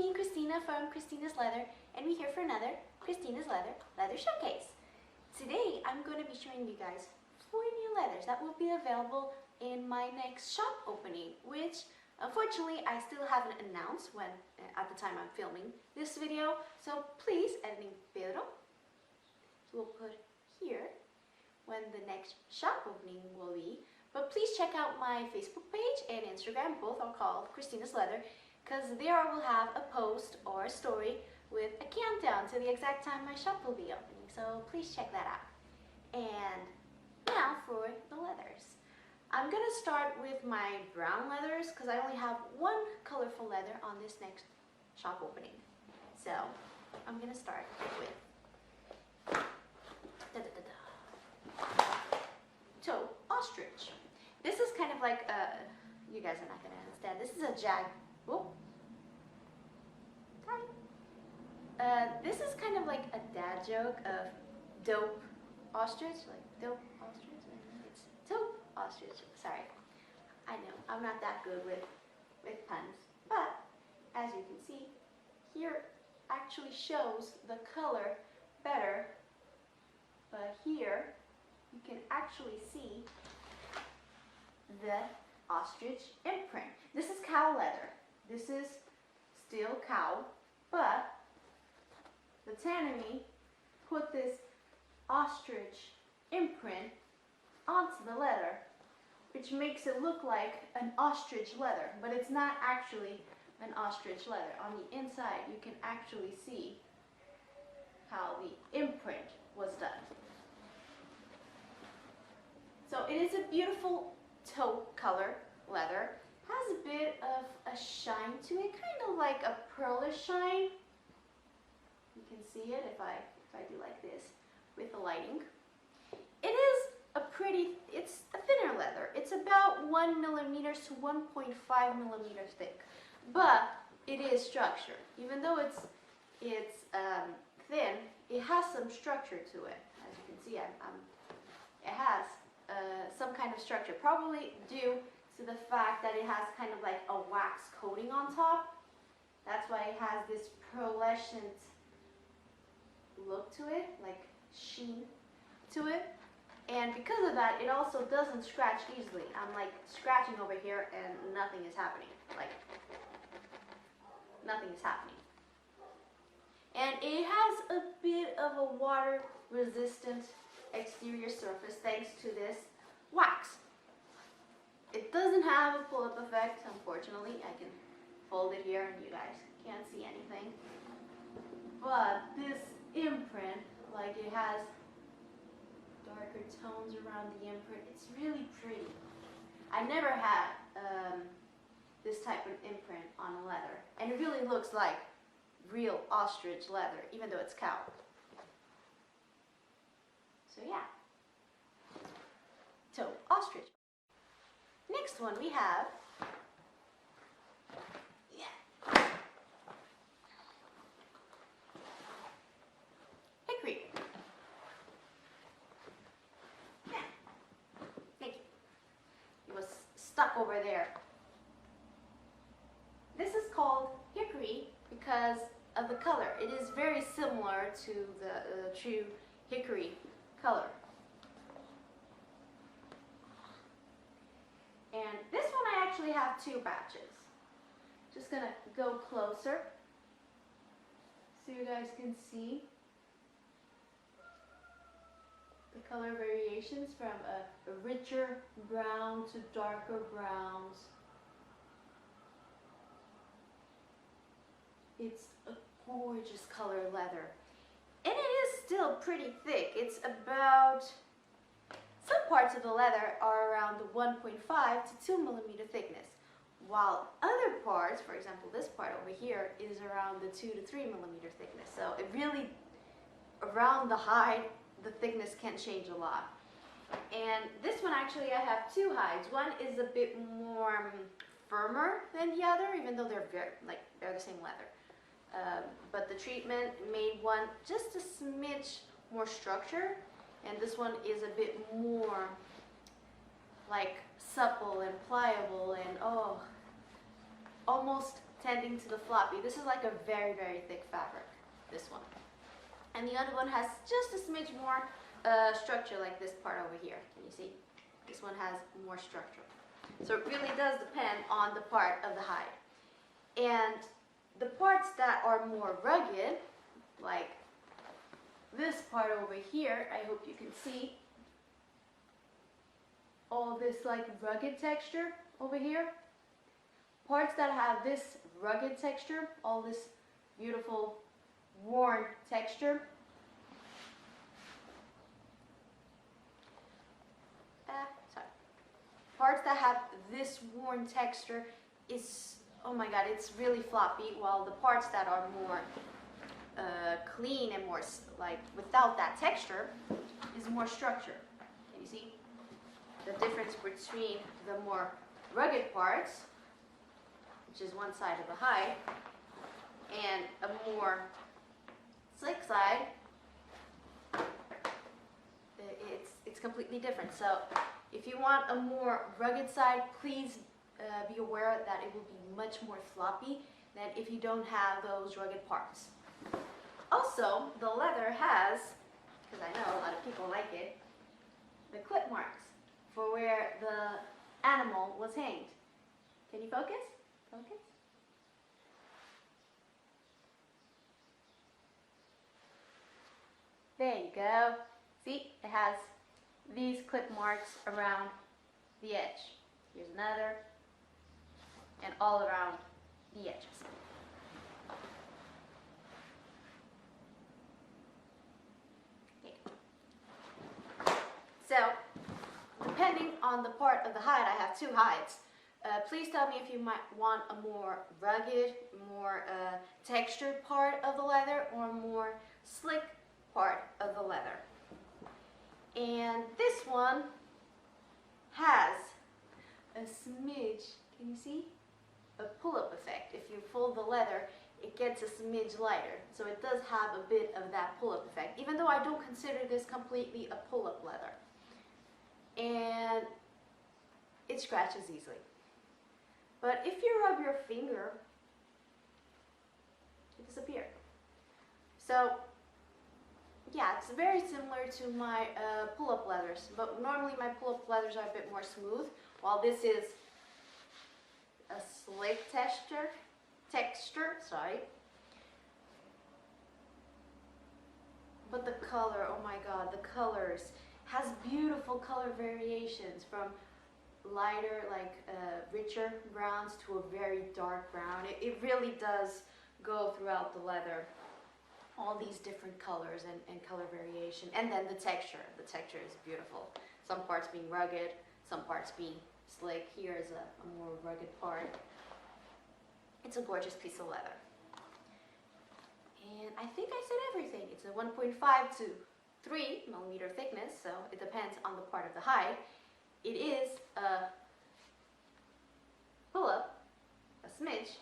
me, Cristina from Cristina's Leather, and we're here for another Cristina's Leather Showcase. Today, I'm going to be showing you guys 4 new leathers that will be available in my next shop opening, which unfortunately I still haven't announced when at the time I'm filming this video. So please, editing Pedro, we'll put here when the next shop opening will be. But please check out my Facebook page and Instagram, both are called Cristina's Leather, because there I will have a post or a story with a countdown to the exact time my shop will be opening. So please check that out. And now for the leathers. I'm going to start with my brown leathers because I only have one colorful leather on this next shop opening. So I'm going to start with Ostrich. This is kind of like you guys are not going to understand. This is a this is kind of like a dad joke of dope ostrich, like dope ostrich. It's dope ostrich. Sorry, I know I'm not that good with puns, but as you can see, here actually shows the color better. But here you can actually see the ostrich imprint. This is cow leather. This is still cow, but the Tawny put this ostrich imprint onto the leather, which makes it look like an ostrich leather, but it's not actually an ostrich leather. On the inside, you can actually see how the imprint was done. So it is a beautiful taupe color leather. Has a bit of a shine to it, kind of like a pearlish shine. You can see it if I do like this with the lighting. It is it's a thinner leather. It's about 1 millimeter to 1.5 millimeters thick, but it is structured. Even though it's thin, it has some structure to it. As you can see, it has some kind of structure, probably due to the fact that it has kind of like a wax coating on top. That's why it has this pearlescent look to it, like sheen to it. And because of that, it also doesn't scratch easily. I'm like scratching over here and nothing is happening. Like, nothing is happening. And it has a bit of a water resistant exterior surface thanks to this wax. It doesn't have a pull-up effect, unfortunately. I can fold it here and you guys can't see anything. But this imprint, like it has darker tones around the imprint. It's really pretty. I never had this type of imprint on a leather, and it really looks like real ostrich leather, even though it's cow. So yeah, taupe ostrich. Next one we have Hickory. Yeah. Thank you. It was stuck over there. This is called Hickory because of the color. It is very similar to the true hickory color. And this one I actually have 2 batches. Just gonna go closer so you guys can see the color variations from a richer brown to darker browns. It's a gorgeous color leather. And it is still pretty thick. It's about, some parts of the leather are around the 1.5 to 2 millimeter thickness, while other parts, for example this part over here, is around the 2 to 3 millimeter thickness. So it really, around the hide, the thickness can change a lot. And this one actually I have 2 hides. One is a bit more firmer than the other, even though they're they're the same leather. But the treatment made one just a smidge more structure, and this one is a bit more like supple and pliable and almost tending to the floppy. This is like a very, very thick fabric, this one. And the other one has just a smidge more structure, like this part over here. Can you see? This one has more structure. So it really does depend on the part of the hide. And the parts that are more rugged, like this part over here, I hope you can see all this like rugged texture over here. Parts that have this rugged texture, all this beautiful worn texture, parts that have this worn texture is, oh my god, it's really floppy, while the parts that are more clean and more like without that texture is more structure. Can you see the difference between the more rugged parts, which is one side of the hide, and a more slick side? It's completely different. So if you want a more rugged side, please be aware that it will be much more floppy than if you don't have those rugged parts. Also, the leather has, because I know a lot of people like it, the clip marks for where the animal was hanged. Can you focus? Focus. There you go. See, it has these clip marks around the edge. Here's another, and all around the edges. Okay. So, depending on the part of the hide, I have two hides. Please tell me if you might want a more rugged, more textured part of the leather, or a more slick part of the leather. And this one has a smidge, can you see? A pull-up effect. If you fold the leather, it gets a smidge lighter. So it does have a bit of that pull-up effect, even though I don't consider this completely a pull-up leather. And it scratches easily. But if you rub your finger, it disappears. So yeah, it's very similar to my pull-up leathers, but normally my pull-up leathers are a bit more smooth, while this is a slick texture, But the color, oh my god, the colors, has beautiful color variations from lighter, like richer browns to a very dark brown. It really does go throughout the leather. All these different colors and color variation, and then the texture. The texture is beautiful. Some parts being rugged, some parts being slick. Here is a more rugged part. It's a gorgeous piece of leather. And I think I said everything. It's a 1.5 to 3 millimeter thickness, so it depends on the part of the hide. It is a pull-up, a smidge,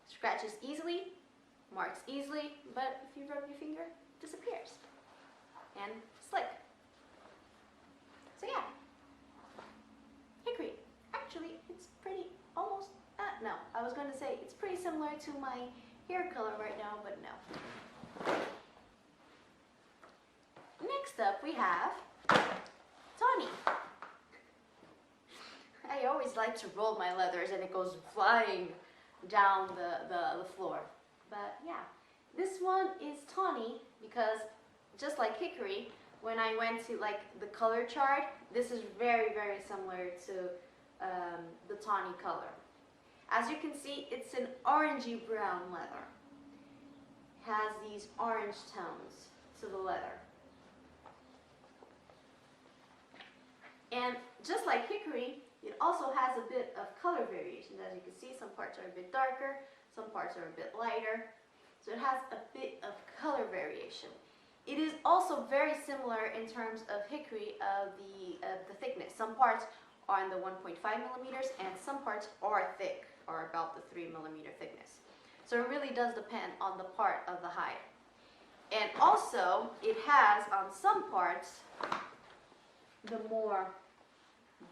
scratches easily, marks easily, but if you rub your finger, it disappears. And slick. So yeah, hickory. Actually, it's pretty almost, no, I was going to say it's pretty similar to my hair color right now, but no. Next up we have Tawny. I always like to roll my leathers and it goes flying down the floor. But yeah, this one is Tawny because just like hickory, when I went to like the color chart, this is very, very similar to the Tawny color. As you can see, it's an orangey brown leather. It has these orange tones to the leather. And just like hickory, it also has a bit of color variation. As you can see, some parts are a bit darker, some parts are a bit lighter. So it has a bit of color variation. It is also very similar in terms of hickory of the thickness. Some parts are in the 1.5 millimeters and some parts are thick, or about the 3 millimeter thickness. So it really does depend on the part of the hide. And also, it has on some parts the more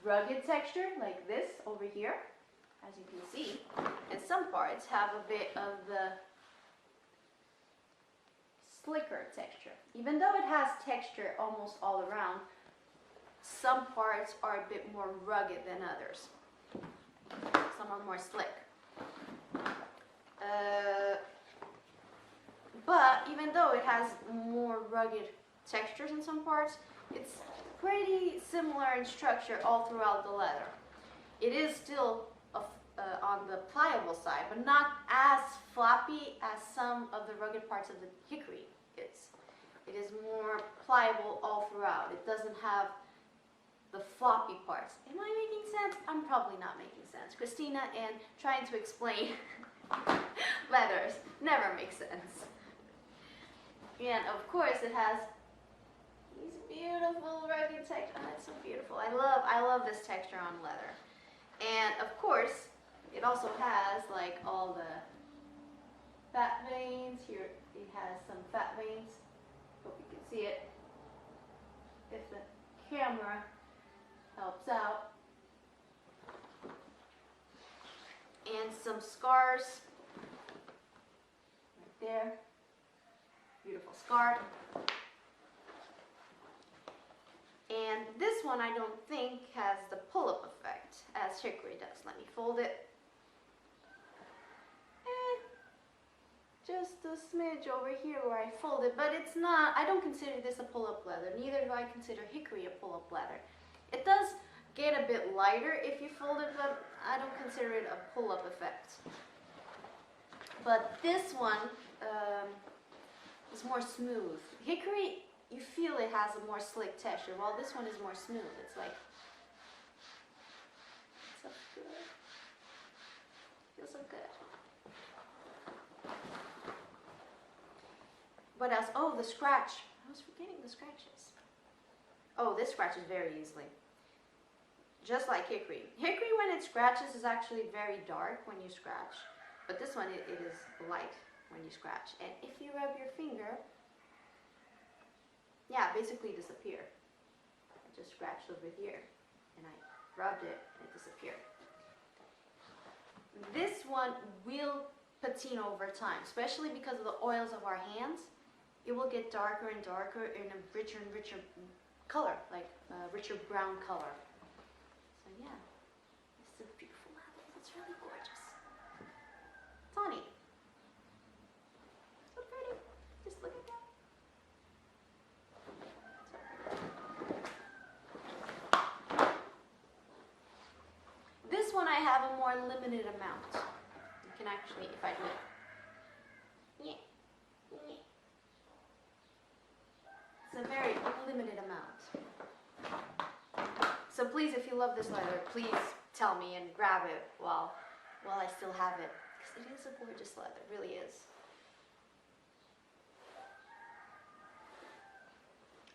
rugged texture, like this over here. as you can see, and some parts have a bit of the slicker texture. Even though it has texture almost all around, some parts are a bit more rugged than others. Some are more slick. But even though it has more rugged textures in some parts, it's pretty similar in structure all throughout the leather. It is still on the pliable side, but not as floppy as some of the rugged parts of the hickory is. It is more pliable all throughout. It doesn't have the floppy parts. Am I making sense? I'm probably not making sense. Cristina and trying to explain leathers never makes sense. And of course it has these beautiful rugged texture. Oh, it's so beautiful. I love this texture on leather. And of course, it also has like all the fat veins. Here it has some fat veins. Hope you can see it. If the camera helps out. And some scars right there. Beautiful scar. And this one I don't think has the pull-up effect as hickory does. Let me fold it. Just a smidge over here where I fold it, but it's not, I don't consider this a pull-up leather. Neither do I consider hickory a pull-up leather. It does get a bit lighter if you fold it, but I don't consider it a pull-up effect. But this one is more smooth. Hickory, you feel it has a more slick texture, while this one is more smooth. It's like, so good. Feels so good. What else? Oh, the scratch. I was forgetting the scratches. Oh, this scratches very easily. Just like hickory. Hickory, when it scratches, is actually very dark when you scratch. But this one, it is light when you scratch. And if you rub your finger, yeah, basically disappear. I just scratched over here and I rubbed it and it disappeared. This one will patina over time, especially because of the oils of our hands. It will get darker and darker in a richer and richer color, like a richer brown color. So yeah, it's a beautiful leather. It's really gorgeous. Tawny. So pretty. Just look at that. This one I have a more limited amount. You can actually, if I do it. It's a very limited amount. So please, if you love this leather, please tell me and grab it while I still have it. Because it is a gorgeous leather, it really is.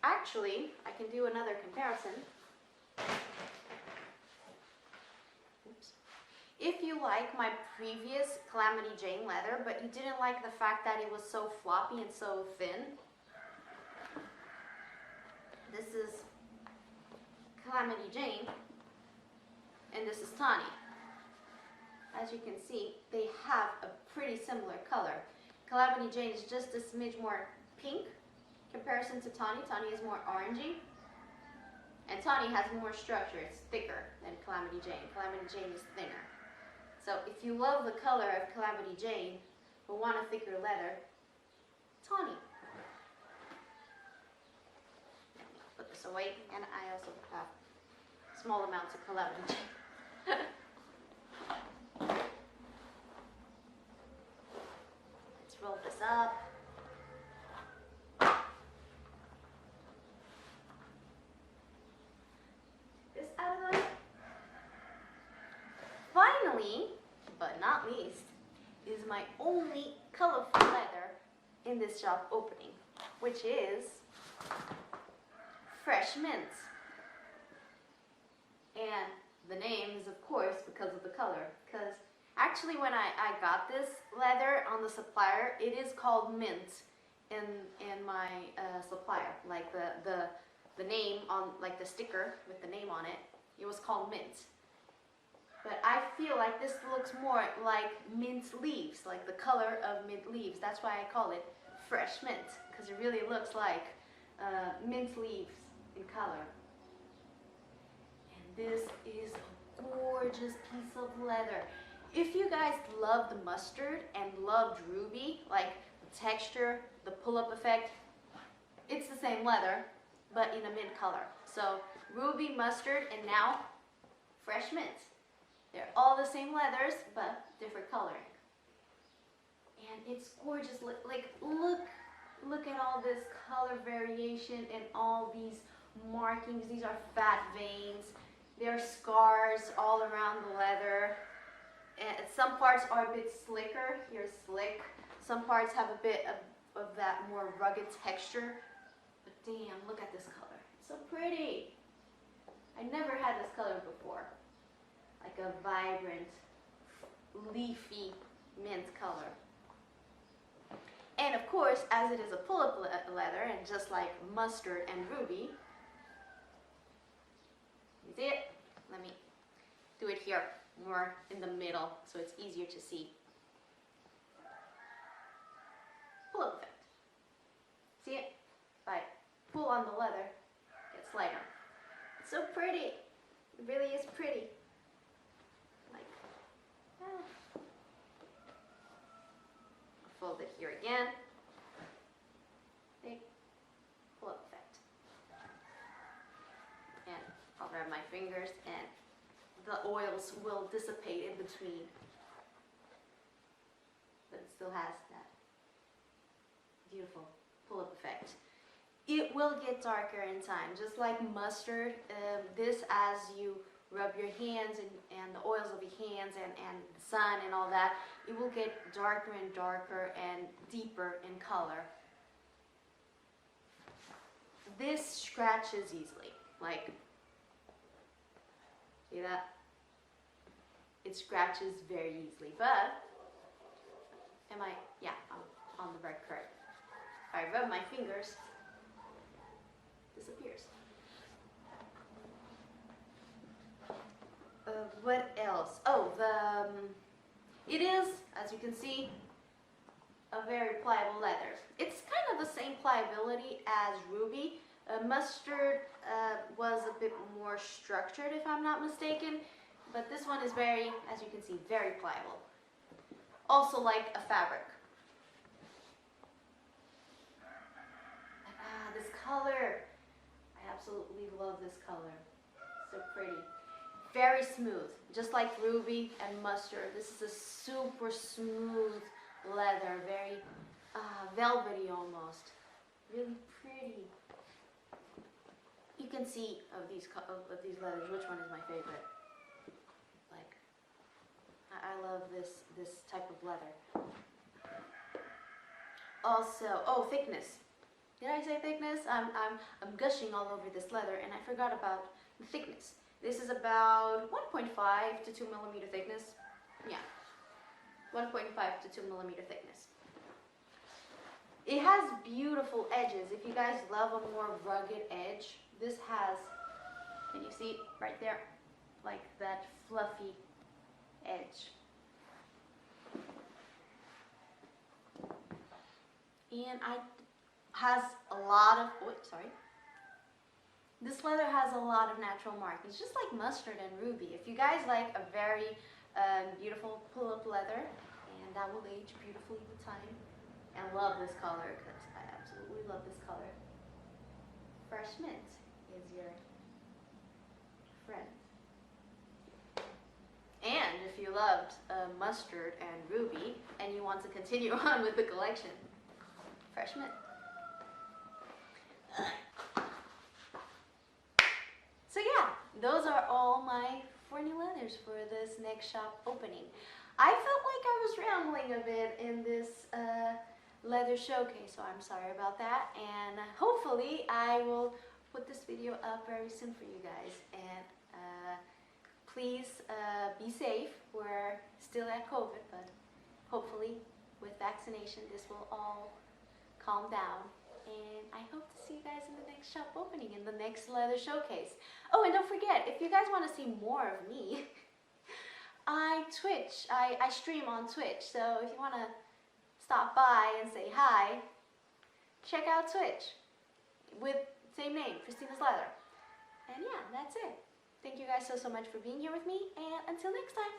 Actually, I can do another comparison. Oops. If you like my previous Calamity Jane leather, but you didn't like the fact that it was so floppy and so thin, this is Calamity Jane, and this is Tawny. As you can see, they have a pretty similar color. Calamity Jane is just a smidge more pink in comparison to Tawny. Tawny is more orangey, and Tawny has more structure. It's thicker than Calamity Jane. Calamity Jane is thinner. So if you love the color of Calamity Jane but want a thicker leather, Tawny. Put this away, and I also have small amounts of Calamity Jane. Let's roll this up. This out of the way. Finally, but not least, is my only colorful leather in this shop opening, which is Fresh Mint. And the name is, of course, because of the color. Because actually when I got this leather on the supplier, it is called mint in my supplier. Like the name on, like the sticker with the name on it, it was called mint. But I feel like this looks more like mint leaves, like the color of mint leaves. That's why I call it fresh mint, because it really looks like mint leaves in color. And this is a gorgeous piece of leather. If you guys love the mustard and loved ruby, like the texture, the pull-up effect, it's the same leather, but in a mint color. So ruby, mustard, and now fresh mint. They're all the same leathers, but different coloring. And it's gorgeous. Like, look at all this color variation and all these markings. These are fat veins. There are scars all around the leather. And some parts are a bit slicker. Here's slick. Some parts have a bit of that more rugged texture. But damn, look at this color. It's so pretty. I never had this color before. Like a vibrant, leafy mint color. And of course, as it is a pull-up leather, and just like mustard and ruby, you see it? Let me do it here, more in the middle, so it's easier to see. Pull-up effect. See it? If I pull on the leather, it gets lighter. It's so pretty. It really is pretty. Fold it here again. Big pull-up effect. And I'll grab my fingers and the oils will dissipate in between. But it still has that beautiful pull-up effect. It will get darker in time, just like mustard. This, as you rub your hands and the oils of your hands and the sun and all that, it will get darker and darker and deeper in color. This scratches easily, like, see that? It scratches very easily, but, yeah, I'm on the right curve. If I rub my fingers, it disappears. What else? Oh, it is, as you can see, a very pliable leather. It's kind of the same pliability as ruby. Mustard was a bit more structured, if I'm not mistaken, but this one is very, as you can see, very pliable. Also like a fabric. This color. I absolutely love this color. So pretty. Very smooth, just like ruby and mustard. This is a super smooth leather, very velvety almost. Really pretty. You can see of these leathers which one is my favorite. Like, I love this type of leather. Also, oh, thickness. Did I say thickness? I'm gushing all over this leather, and I forgot about the thickness. This is about 1.5 to 2 millimeter thickness. Yeah, 1.5 to 2 millimeter thickness. It has beautiful edges. If you guys love a more rugged edge, this has, can you see right there? Like that fluffy edge. And has a lot of, this leather has a lot of natural markings, just like mustard and ruby. If you guys like a very beautiful pull-up leather, and that will age beautifully with time, and love this color, because I absolutely love this color. Fresh mint is your friend. And if you loved mustard and ruby, and you want to continue on with the collection, fresh mint. So yeah, those are all my 4 new leathers for this next shop opening. I felt like I was rambling a bit in this leather showcase, so I'm sorry about that. And hopefully I will put this video up very soon for you guys. And please be safe. We're still at COVID, but hopefully with vaccination this will all calm down. And I hope to see you guys in the next shop opening, in the next leather showcase. Oh, and don't forget, if you guys want to see more of me, I Twitch. I stream on Twitch. So if you want to stop by and say hi, check out Twitch with same name, Cristina's Leather. And yeah, that's it. Thank you guys so much for being here with me, and until next time.